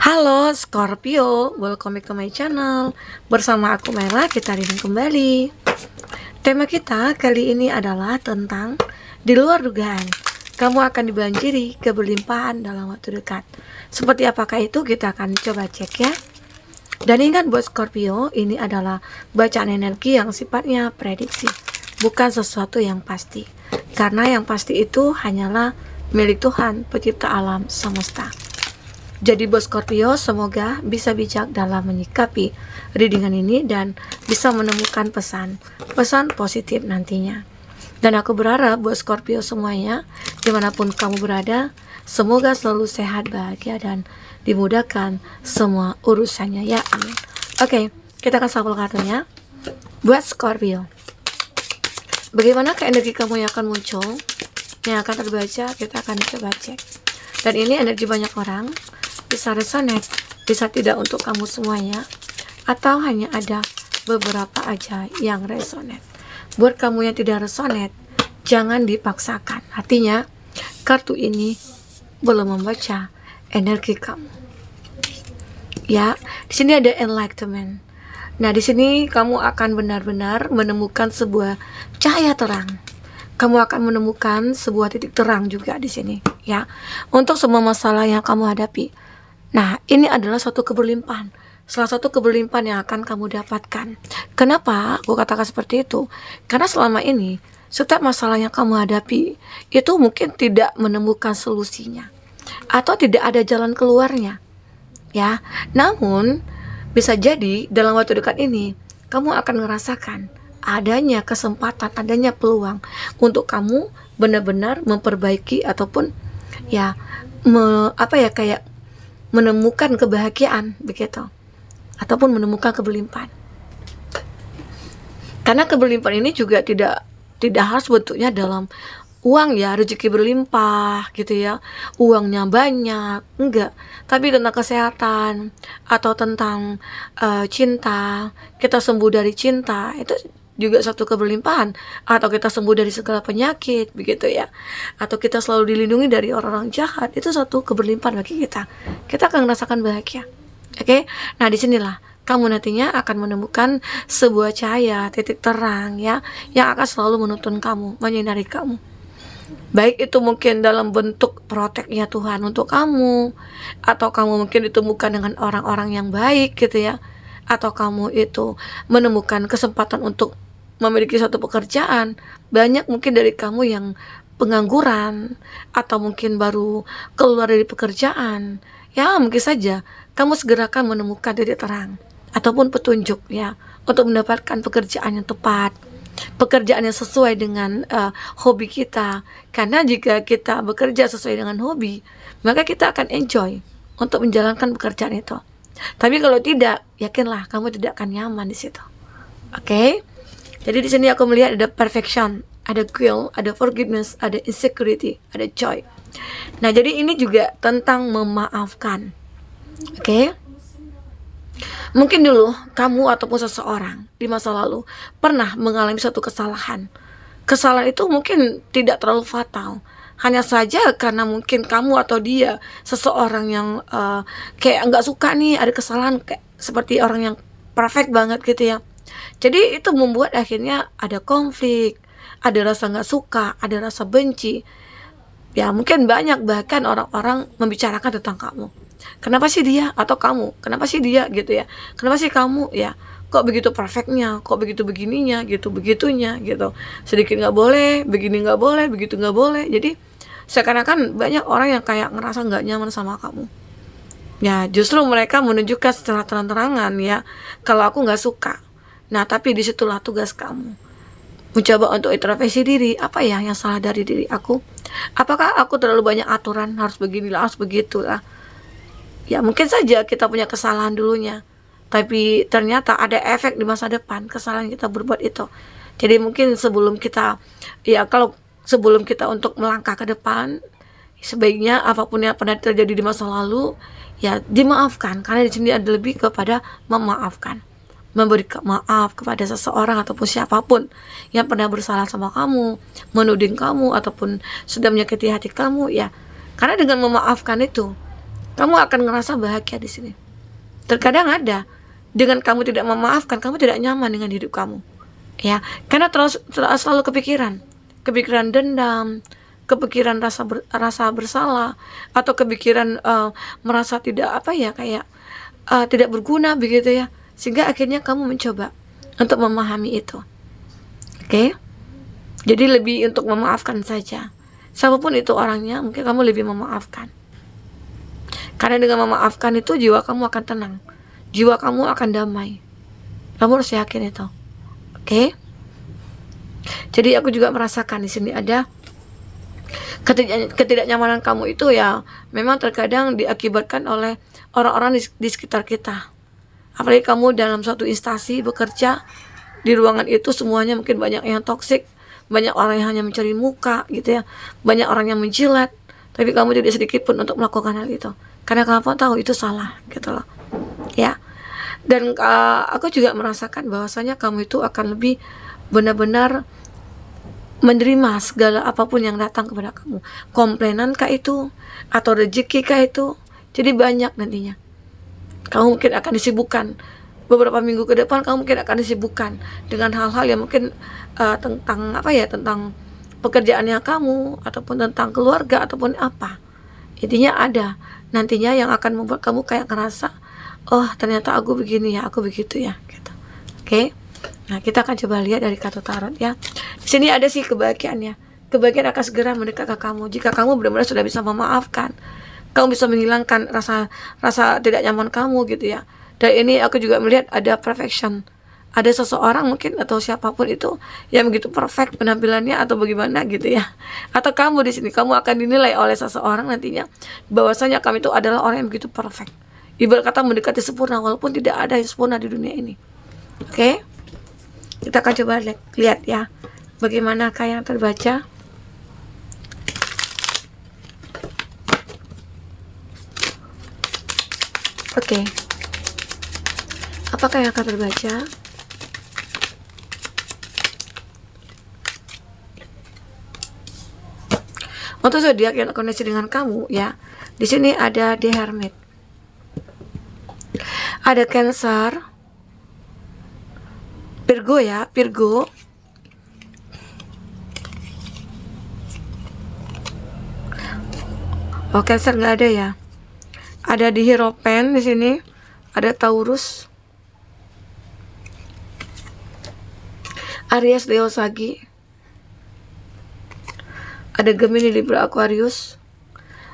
Halo Scorpio, welcome back to my channel. Bersama aku Mela, kita reading kembali. Tema kita kali ini adalah tentang di luar dugaan. Kamu akan dibanjiri keberlimpahan dalam waktu dekat. Seperti apakah itu, kita akan coba cek ya. Dan ingat buat Scorpio, ini adalah bacaan energi yang sifatnya prediksi, bukan sesuatu yang pasti. Karena yang pasti itu hanyalah milik Tuhan, pencipta alam semesta. Jadi bos Scorpio, semoga bisa bijak dalam menyikapi readingan ini dan bisa menemukan pesan positif nantinya. Dan aku berharap buat Scorpio semuanya, dimanapun kamu berada, semoga selalu sehat, bahagia, dan dimudahkan semua urusannya ya, amin. Oke, kita akan shuffle kartunya buat Scorpio. Bagaimana energi kamu yang akan muncul, yang akan terbaca, kita akan coba cek. Dan ini energi banyak orang, bisa resonate, bisa tidak untuk kamu semuanya, atau hanya ada beberapa aja yang resonate. Buat kamu yang tidak resonate, jangan dipaksakan. Artinya, kartu ini belum membaca energi kamu. Ya, di sini ada enlightenment. Nah, di sini kamu akan benar-benar menemukan sebuah cahaya terang. Kamu akan menemukan sebuah titik terang juga di sini, ya, untuk semua masalah yang kamu hadapi. Nah, ini adalah suatu keberlimpahan, salah satu keberlimpahan yang akan kamu dapatkan. Kenapa aku katakan seperti itu? Karena selama ini, setiap masalah yang kamu hadapi, itu mungkin tidak menemukan solusinya, atau tidak ada jalan keluarnya, ya. Namun, bisa jadi dalam waktu dekat ini, kamu akan merasakan adanya kesempatan, adanya peluang untuk kamu benar-benar memperbaiki ataupun ya, kayak menemukan kebahagiaan begitu, ataupun menemukan keberlimpahan. Karena keberlimpahan ini juga tidak harus bentuknya dalam uang ya, rezeki berlimpah gitu ya, uangnya banyak, enggak, tapi tentang kesehatan atau tentang cinta, kita sembuh dari cinta, itu juga satu keberlimpahan, atau kita sembuh dari segala penyakit begitu ya, atau kita selalu dilindungi dari orang-orang jahat, itu satu keberlimpahan bagi kita akan merasakan bahagia. Oke. Nah, disinilah kamu nantinya akan menemukan sebuah cahaya, titik terang ya, yang akan selalu menuntun kamu, menyinari kamu, baik itu mungkin dalam bentuk proteknya Tuhan untuk kamu, atau kamu mungkin ditemukan dengan orang-orang yang baik gitu ya, atau kamu itu menemukan kesempatan untuk memiliki suatu pekerjaan. Banyak mungkin dari kamu yang pengangguran, atau mungkin baru keluar dari pekerjaan, ya mungkin saja kamu segera akan menemukan titik terang ataupun petunjuk ya, untuk mendapatkan pekerjaan yang tepat, pekerjaan yang sesuai dengan hobi kita. Karena jika kita bekerja sesuai dengan hobi, maka kita akan enjoy untuk menjalankan pekerjaan itu. Tapi kalau tidak, yakinlah kamu tidak akan nyaman di situ. Oke? Jadi di sini aku melihat ada perfection, ada guilt, ada forgiveness, ada insecurity, ada joy. Nah, jadi ini juga tentang memaafkan. Oke? Mungkin dulu kamu ataupun seseorang di masa lalu pernah mengalami suatu kesalahan. Kesalahan itu mungkin tidak terlalu fatal, hanya saja karena mungkin kamu atau dia seseorang yang kayak nggak suka nih ada kesalahan, kayak seperti orang yang perfect banget gitu ya. Jadi itu membuat akhirnya ada konflik, ada rasa nggak suka, ada rasa benci. Ya mungkin banyak bahkan orang-orang membicarakan tentang kamu. Kenapa sih dia, atau kamu? Kenapa sih dia gitu ya? Kenapa sih kamu ya? Kok begitu perfectnya? Kok begitu begininya? Gitu begitunya gitu. Sedikit nggak boleh, begini nggak boleh, begitu nggak boleh. Jadi seakan-akan banyak orang yang kayak ngerasa nggak nyaman sama kamu. Ya justru mereka menunjukkan secara terang-terangan ya, kalau aku nggak suka. Nah, tapi disitulah tugas kamu, mencoba untuk introspeksi diri. Apa ya yang salah dari diri aku? Apakah aku terlalu banyak aturan, harus beginilah, harus begitulah? Ya mungkin saja kita punya kesalahan dulunya, tapi ternyata ada efek di masa depan kesalahan kita berbuat itu. Jadi mungkin sebelum kita untuk melangkah ke depan, sebaiknya apapun yang pernah terjadi di masa lalu ya dimaafkan, karena di sini ada lebih kepada memaafkan, memberi maaf kepada seseorang ataupun siapapun yang pernah bersalah sama kamu, menuding kamu ataupun sudah menyakiti hati kamu ya. Karena dengan memaafkan itu, kamu akan ngerasa bahagia di sini. Terkadang ada, dengan kamu tidak memaafkan, kamu tidak nyaman dengan hidup kamu, ya, karena selalu kepikiran dendam, kepikiran rasa bersalah, atau kepikiran merasa tidak kayak tidak berguna begitu ya, sehingga akhirnya kamu mencoba untuk memahami itu. Oke? Jadi lebih untuk memaafkan saja. Siapapun itu orangnya, mungkin kamu lebih memaafkan. Karena dengan memaafkan itu jiwa kamu akan tenang, jiwa kamu akan damai. Kamu harus yakin itu. Oke? Jadi aku juga merasakan di sini ada ketidaknyamanan kamu itu ya, memang terkadang diakibatkan oleh orang-orang di sekitar kita. Apalagi kamu dalam suatu instansi bekerja, di ruangan itu semuanya mungkin banyak yang toksik, banyak orang yang hanya mencari muka gitu ya, banyak orang yang menjilat, tapi kamu tidak sedikit pun untuk melakukan hal itu, karena kamu tahu itu salah gitu loh ya. Dan aku juga merasakan bahwasanya kamu itu akan lebih benar-benar menerima segala apapun yang datang kepada kamu, komplainan kah itu atau rezeki kah itu. Jadi banyak nantinya kamu mungkin akan disibukkan beberapa minggu ke depan, kamu mungkin akan disibukkan dengan hal-hal yang mungkin tentang tentang pekerjaannya kamu, ataupun tentang keluarga, ataupun apa. Intinya ada nantinya yang akan membuat kamu kayak ngerasa, oh ternyata aku begini ya, aku begitu ya gitu. Oke? Nah, kita akan coba lihat dari kartu tarot ya. Di sini ada sih kebahagiaannya. Kebahagiaan akan segera mendekat ke kamu jika kamu benar-benar sudah bisa memaafkan. Kamu bisa menghilangkan rasa tidak nyaman kamu gitu ya. Dan ini aku juga melihat ada perfection. Ada seseorang mungkin atau siapapun itu yang begitu perfect penampilannya atau bagaimana gitu ya. Atau kamu di sini, kamu akan dinilai oleh seseorang nantinya bahwasanya kamu itu adalah orang yang begitu perfect. Ibarat kata mendekati sempurna, walaupun tidak ada yang sempurna di dunia ini. Oke? Kita akan coba lihat ya, bagaimanakah yang terbaca. Oke. Apakah yang akan terbaca? Untuk zodiak yang koneksi dengan kamu ya, di sini ada The Hermit, ada Cancer, Virgo ya, Virgo. Oh, Cancer nggak ada ya. Ada di Hierophant di sini, ada Taurus, Aries, Leo, Sagi, ada Gemini, Libra, Aquarius,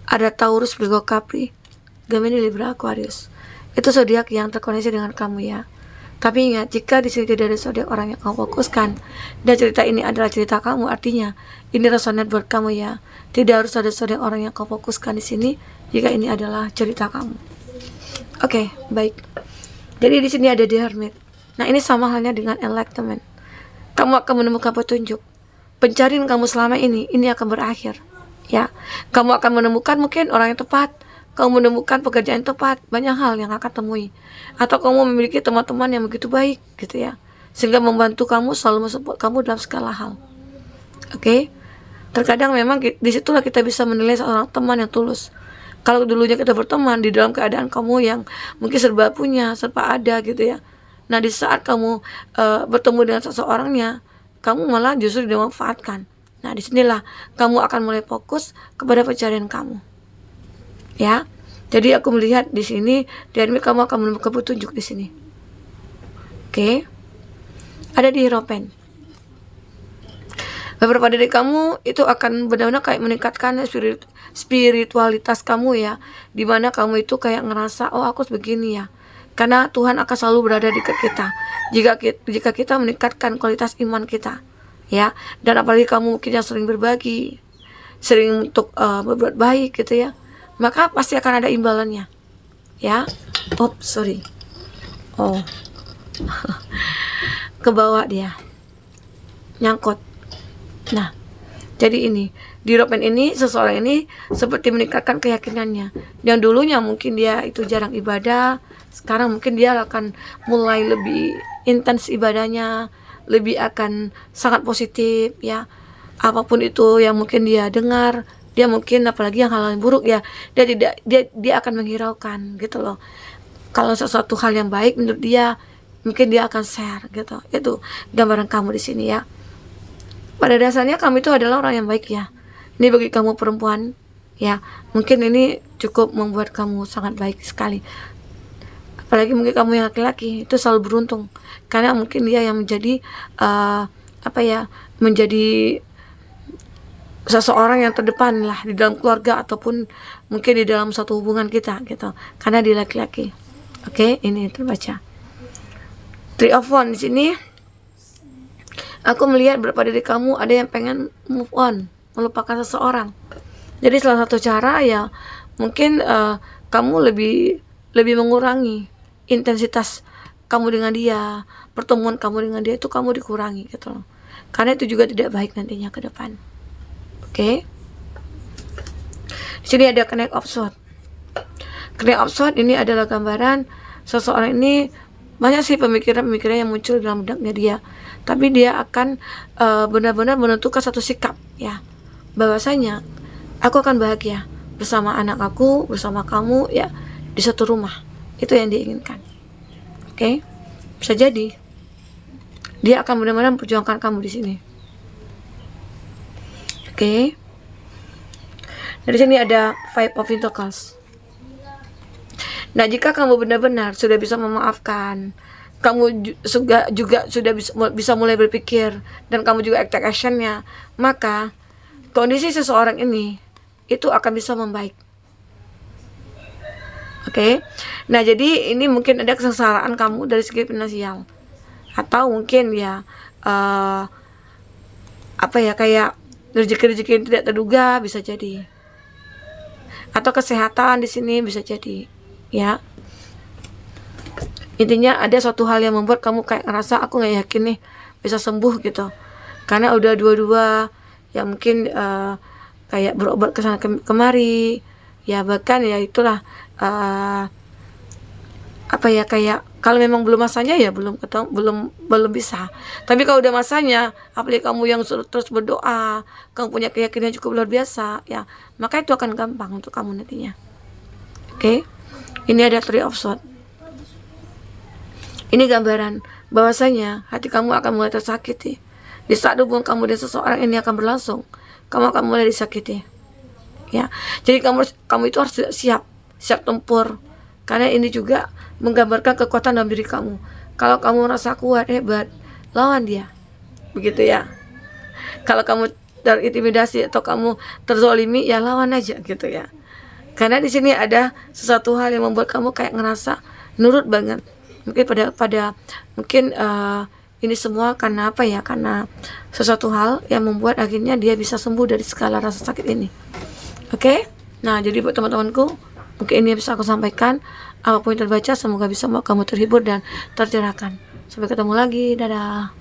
ada Taurus, Virgo, Capri, Gemini, Libra, Aquarius. Itu zodiak yang terkoneksi dengan kamu ya. Tapi ingat, jika di sini tidak ada zodiak orang yang kamu fokuskan dan cerita ini adalah cerita kamu, artinya ini resonate buat kamu ya. Tidak harus ada zodiak orang yang kamu fokuskan di sini jika ini adalah cerita kamu. Oke, baik. Jadi di sini ada The Hermit. Nah, ini sama halnya dengan enlightenment. Kamu akan menemukan petunjuk. Pencarian kamu selama ini akan berakhir. Ya, kamu akan menemukan mungkin orang yang tepat. Kamu menemukan pekerjaan yang tepat, banyak hal yang akan temui. Atau kamu memiliki teman-teman yang begitu baik gitu ya, sehingga membantu kamu, selalu mensupport kamu dalam segala hal. Oke? Terkadang memang disitulah kita bisa menilai seorang teman yang tulus. Kalau dulunya kita berteman di dalam keadaan kamu yang mungkin serba punya, serba ada gitu ya. Nah, di saat kamu bertemu dengan seseorangnya, kamu malah justru dimanfaatkan. Nah, disinilah kamu akan mulai fokus kepada pencarian kamu. Ya, jadi aku melihat di sini, di anime kamu akan menemukan petunjuk di sini. Oke, ada di Hierophant. Beberapa dari kamu itu akan benar-benar kayak meningkatkan spiritualitas kamu ya, dimana kamu itu kayak ngerasa, oh aku begini ya, karena Tuhan akan selalu berada di dekat kita. Jika kita meningkatkan kualitas iman kita, ya, dan apalagi kamu mungkin yang sering berbagi, sering untuk berbuat baik gitu ya, maka pasti akan ada imbalannya ya. Sorry, ke bawah dia nyangkut. Nah, jadi ini di Hierophant ini, seseorang ini seperti meningkatkan keyakinannya. Yang dulunya mungkin dia itu jarang ibadah, sekarang mungkin dia akan mulai lebih intens ibadahnya, lebih akan sangat positif ya. Apapun itu yang mungkin dia dengar, Dia mungkin apalagi yang hal yang buruk ya, dia akan menghiraukan gitu loh. Kalau sesuatu hal yang baik menurut dia, mungkin dia akan share gitu. Itu gambaran kamu di sini ya. Pada dasarnya kamu itu adalah orang yang baik ya. Ini bagi kamu perempuan ya, mungkin ini cukup membuat kamu sangat baik sekali. Apalagi mungkin kamu yang laki-laki itu selalu beruntung, karena mungkin dia yang menjadi menjadi seseorang yang terdepan lah di dalam keluarga ataupun mungkin di dalam satu hubungan kita gitu, karena dia laki-laki. Oke, ini terbaca. Three of Wands di sini. Aku melihat beberapa dari kamu ada yang pengen move on, melupakan seseorang. Jadi salah satu cara ya mungkin kamu lebih mengurangi intensitas kamu dengan dia, pertemuan kamu dengan dia itu kamu dikurangi gitu loh. Karena itu juga tidak baik nantinya ke depan. Oke. Di sini ada Knight of Swords. Knight of Swords ini adalah gambaran seseorang ini banyak sih pemikiran-pemikiran yang muncul dalam benaknya dia, tapi dia akan benar-benar menentukan satu sikap ya, bahwasanya aku akan bahagia bersama anak aku, bersama kamu ya, di satu rumah. Itu yang diinginkan. Oke. Bisa jadi dia akan benar-benar memperjuangkan kamu di sini. Oke. Dari sini ada Five of Pentacles. Nah, jika kamu benar-benar sudah bisa memaafkan, kamu juga sudah bisa mulai berpikir, dan kamu juga take actionnya, maka kondisi seseorang ini itu akan bisa membaik. Oke. Nah, jadi ini mungkin ada kesengsaraan kamu dari segi finansial, atau mungkin ya kayak rezeki-rezeki yang tidak terduga bisa jadi, atau kesehatan di sini bisa jadi ya. Intinya ada suatu hal yang membuat kamu kayak ngerasa aku nggak yakin nih bisa sembuh gitu, karena udah dua-dua ya, mungkin kayak berobat kesana kemari ya, bahkan ya itulah kayak kalau memang belum masanya ya belum bisa. Tapi kalau udah masanya, apalagi kamu yang terus berdoa, kamu punya keyakinan cukup luar biasa ya, maka itu akan gampang untuk kamu nantinya. Oke. Ini ada Three of Swords. Ini gambaran bahwasanya hati kamu akan mulai tersakiti. Di saat hubungan kamu dan seseorang ini akan berlangsung, kamu akan mulai disakiti. Ya. Jadi kamu itu harus siap tempur. Karena ini juga menggambarkan kekuatan dalam diri kamu. Kalau kamu merasa kuat, hebat, lawan dia. Begitu ya. Kalau kamu terintimidasi atau kamu terzolimi, ya lawan aja gitu ya. Karena di sini ada sesuatu hal yang membuat kamu kayak ngerasa nurut banget. Mungkin mungkin ini semua karena apa ya? Karena sesuatu hal yang membuat akhirnya dia bisa sembuh dari segala rasa sakit ini. Oke? Nah, jadi buat teman-temanku, mungkin ini yang bisa aku sampaikan. Apapun yang terbaca, semoga bisa membuat kamu terhibur dan tercerahkan. Sampai ketemu lagi. Dadah.